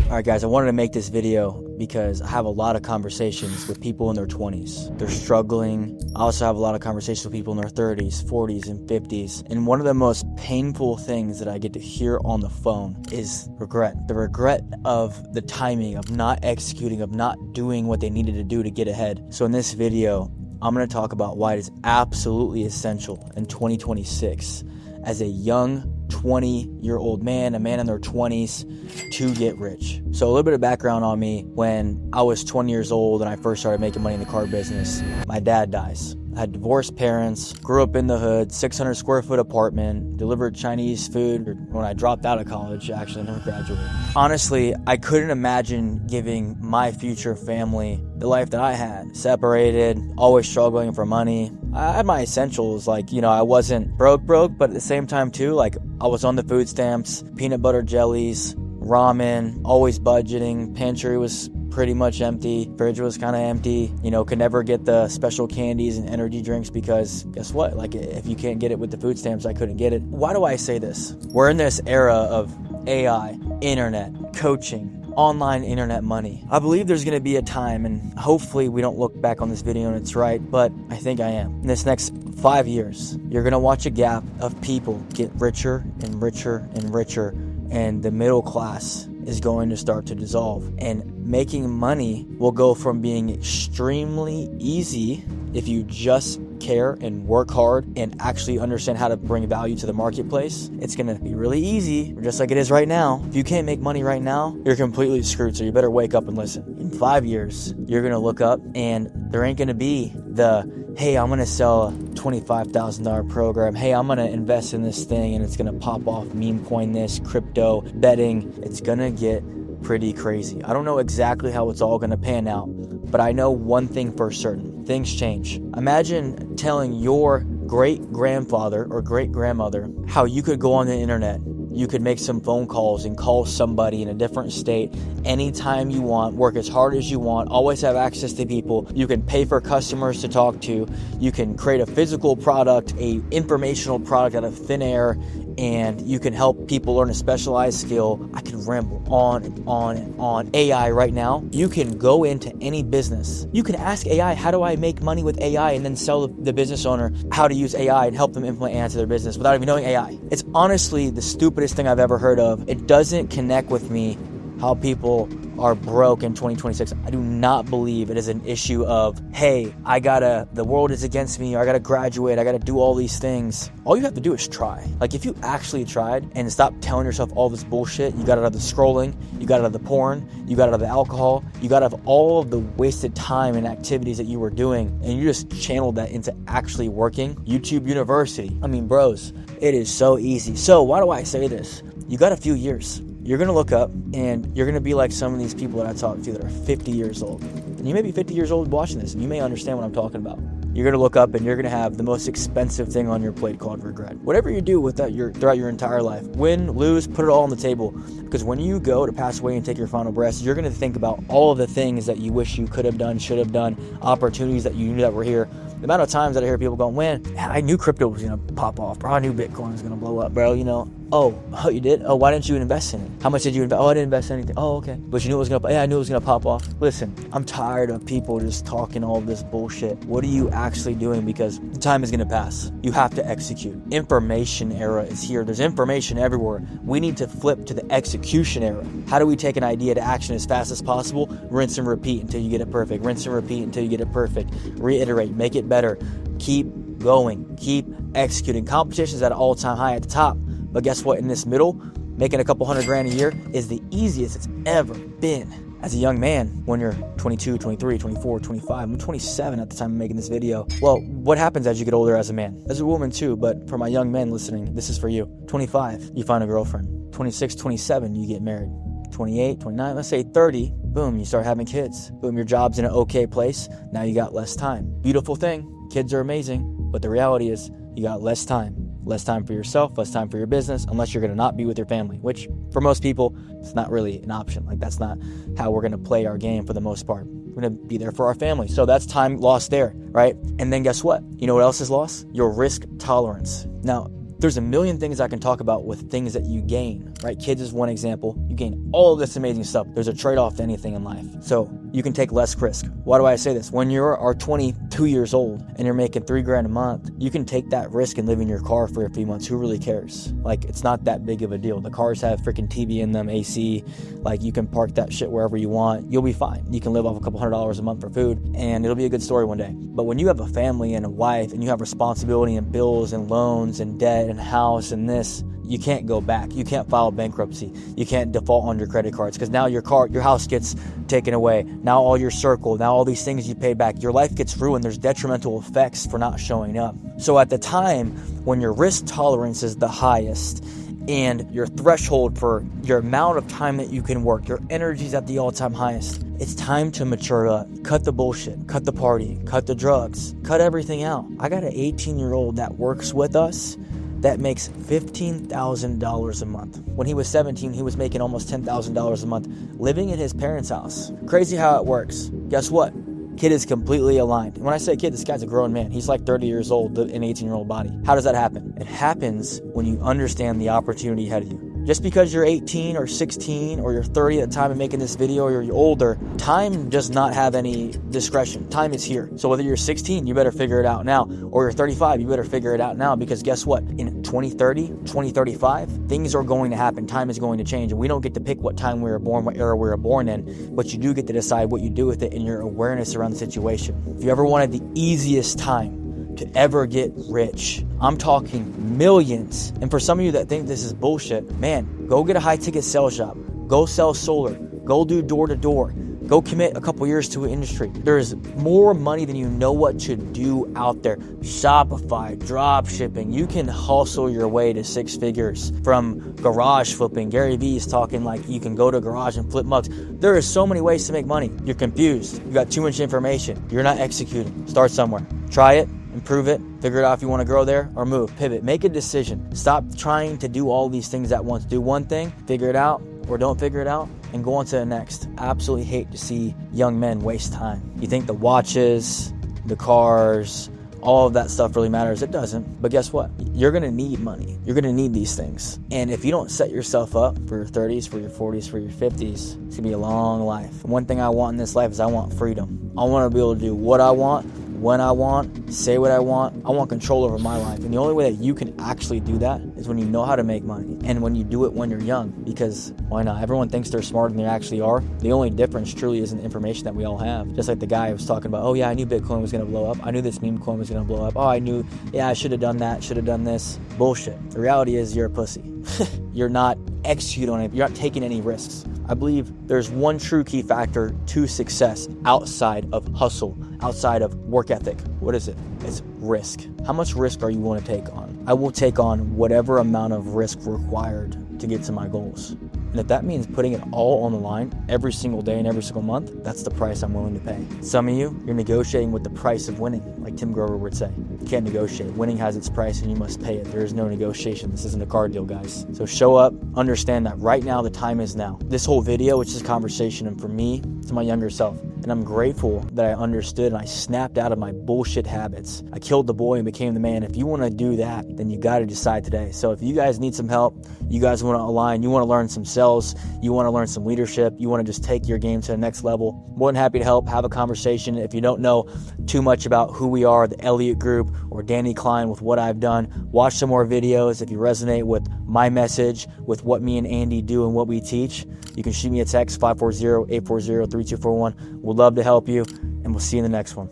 All right, guys, I wanted to make this video because I have a lot of conversations with people in their 20s. They're struggling. I also have a lot of conversations with people in their 30s, 40s, and 50s. And one of the most painful things that I get to hear on the phone is regret. The regret of the timing, of not executing, of not doing what they needed to do to get ahead. So in this video, I'm going to talk about why it is absolutely essential in 2026 as a young 20-year-old man, a man in their 20s, to get rich. So a little bit of background on me. When I was 20 years old and I first started making money in the car business, my dad dies. I had divorced parents, grew up in the hood, 600 square foot apartment, delivered Chinese food when I dropped out of college. Actually, I never graduated. Honestly, I couldn't imagine giving my future family the life that I had. Separated, always struggling for money. I had my essentials, I wasn't broke, but at the same time too, I was on the food stamps, peanut butter jellies, ramen, always budgeting. Pantry was pretty much empty. Fridge was kind of empty. Could never get the special candies and energy drinks because guess what? If you can't get it with the food stamps, I couldn't get it. Why do I say this? We're in this era of AI, internet, coaching, online internet money. I believe there's going to be a time, and hopefully we don't look back on this video and it's right, but I think I am. In this next 5 years, you're going to watch a gap of people get richer and richer and richer, and the middle class is going to start to dissolve. And making money will go from being extremely easy if you just care and work hard and actually understand how to bring value to the marketplace. It's going to be really easy, just like it is right now. If you can't make money right now, you're completely screwed, so you better wake up and listen. In 5 years, you're going to look up and there ain't going to be the, hey, I'm going to sell a $25,000 program. Hey, I'm going to invest in this thing and it's going to pop off, meme coin this, crypto, betting. It's going to get pretty crazy. I don't know exactly how it's all going to pan out, but I know one thing for certain. Things change. Imagine telling your great-grandfather or great-grandmother how you could go on the internet. You could make some phone calls and call somebody in a different state anytime you want, work as hard as you want, always have access to people. You can pay for customers to talk to. You can create a physical product, a informational product out of thin air, and you can help people learn a specialized skill. I can ramble on and on and on. AI right now, you can go into any business. You can ask AI, how do I make money with AI? And then sell the business owner how to use AI and help them implement AI to their business without even knowing AI. It's honestly the stupidest thing I've ever heard of. It doesn't connect with me how people are broke in 2026. I do not believe it is an issue of, hey, the world is against me, or I gotta graduate, I gotta do all these things. All you have to do is try. If you actually tried and stop telling yourself all this bullshit, you got out of the scrolling, you got out of the porn, you got out of the alcohol, you got out of all of the wasted time and activities that you were doing, and you just channeled that into actually working. YouTube University. Bros, it is so easy. So why do I say this? You got a few years. You're going to look up and you're going to be like some of these people that I talk to that are 50 years old. And you may be 50 years old watching this and you may understand what I'm talking about. You're going to look up and you're going to have the most expensive thing on your plate called regret. Whatever you do with that throughout your entire life, win, lose, put it all on the table. Because when you go to pass away and take your final breath, you're going to think about all of the things that you wish you could have done, should have done, opportunities that you knew that were here. The amount of times that I hear people going, man, I knew crypto was going to pop off, bro. I knew Bitcoin was going to blow up, bro. Oh, you did? Oh, why didn't you invest in it? How much did you invest? Oh, I didn't invest in anything. Oh, okay. But you knew it was going to, I knew it was going to pop off. Listen, I'm tired of people just talking all this bullshit. What are you actually doing? Because time is going to pass. You have to execute. Information era is here. There's information everywhere. We need to flip to the execution era. How do we take an idea to action as fast as possible? Rinse and repeat until you get it perfect. Rinse and repeat until you get it perfect. Reiterate, make it better. Keep going. Keep executing. Competition's at an all-time high at the top. But guess what? In this middle, making a couple $100,000 a year is the easiest it's ever been. As a young man, when you're 22, 23, 24, 25, I'm 27 at the time of making this video. Well, what happens as you get older as a man? As a woman too, but for my young men listening, this is for you. 25, you find a girlfriend. 26, 27, you get married. 28, 29, let's say 30, boom, you start having kids. Boom, your job's in an okay place. Now you got less time. Beautiful thing. Kids are amazing, but the reality is you got less time. Less time for yourself, less time for your business, unless you're going to not be with your family, which for most people, it's not really an option. That's not how we're going to play our game for the most part. We're going to be there for our family. So that's time lost there, right? And then guess what? You know what else is lost? Your risk tolerance. Now, there's a million things I can talk about with things that you gain right? Kids is one example. You gain all of this amazing stuff. There's a trade-off to anything in life. So you can take less risk. Why do I say this? When you are 22 years old and you're making $3,000 a month, you can take that risk and live in your car for a few months. Who really cares? Like, it's not that big of a deal. The cars have freaking TV in them, AC. Like, you can park that shit wherever you want. You'll be fine. You can live off a couple $100 a month for food, and it'll be a good story one day. But when you have a family and a wife and you have responsibility and bills and loans and debt and house and this, you can't go back. You can't file bankruptcy. You can't default on your credit cards, because now your house gets taken away. Now all your circle, now all these things you paid back, your life gets ruined. There's detrimental effects for not showing up. So at the time when your risk tolerance is the highest and your threshold for your amount of time that you can work, your energy's at the all-time highest, it's time to mature up. Cut the bullshit, cut the party, cut the drugs, cut everything out. I got an 18-year-old that works with us that makes $15,000 a month. When he was 17, he was making almost $10,000 a month, living in his parents' house. Crazy how it works. Guess what? Kid is completely aligned. When I say kid, this guy's a grown man. He's like 30 years old, an 18-year-old body. How does that happen? It happens when you understand the opportunity ahead of you. Just because you're 18 or 16 or you're 30 at the time of making this video, or you're older, time does not have any discretion. Time is here. So whether you're 16, you better figure it out now, or you're 35, you better figure it out now, because guess what? In 2030, 2035, things are going to happen. Time is going to change, and we don't get to pick what time we were born, what era we were born in, but you do get to decide what you do with it and your awareness around the situation. If you ever wanted the easiest time to ever get rich, I'm talking millions. And for some of you that think this is bullshit, man, go get a high ticket sales job. Go sell solar. Go do door to door. Go commit a couple years to an industry. There's more money than you know what to do out there. Shopify, drop shipping. You can hustle your way to 6 figures from garage flipping. Gary Vee is talking like you can go to a garage and flip mugs. There are so many ways to make money. You're confused. You got too much information. You're not executing. Start somewhere. Try it. Improve it, figure it out if you want to grow there, or move, pivot, make a decision. Stop trying to do all these things at once. Do one thing, figure it out, or don't figure it out, and go on to the next. I absolutely hate to see young men waste time. You think the watches, the cars, all of that stuff really matters. It doesn't. But guess what? You're going to need money. You're going to need these things. And if you don't set yourself up for your 30s, for your 40s, for your 50s, it's going to be a long life. One thing I want in this life is I want freedom. I want to be able to do what I want, when I want, say what I want. I want control over my life. And the only way that you can actually do that is when you know how to make money, and when you do it when you're young. Because why not? Everyone thinks they're smarter than they actually are. The only difference truly is in the information that we all have. Just like the guy was talking about, oh yeah, I knew Bitcoin was going to blow up. I knew this meme coin was going to blow up. Oh, I knew, yeah, I should have done that, should have done this. Bullshit. The reality is you're a pussy. You're not executing on it. You're not taking any risks. I believe there's one true key factor to success outside of hustle, outside of work ethic. What is it? It's risk. How much risk are you willing to take on? I will take on whatever amount of risk required to get to my goals. And if that means putting it all on the line every single day and every single month, that's the price I'm willing to pay. Some of you, you're negotiating with the price of winning, like Tim Grover would say. You can't negotiate. Winning has its price and you must pay it. There is no negotiation. This isn't a car deal, guys. So show up, understand that right now the time is now. This whole video, which is a conversation, and for me, to my younger self. And I'm grateful that I understood and I snapped out of my bullshit habits. I killed the boy and became the man. If you want to do that, then you got to decide today. So if you guys need some help, you guys want to align, you want to learn some sales, you want to learn some leadership, you want to just take your game to the next level, more than happy to help, have a conversation. If you don't know too much about who we are, the Elliott Group or Danny Klein, with what I've done, watch some more videos. If you resonate with my message, with what me and Andy do and what we teach, you can shoot me a text, 540-840-3241. We'd love to help you, and we'll see you in the next one.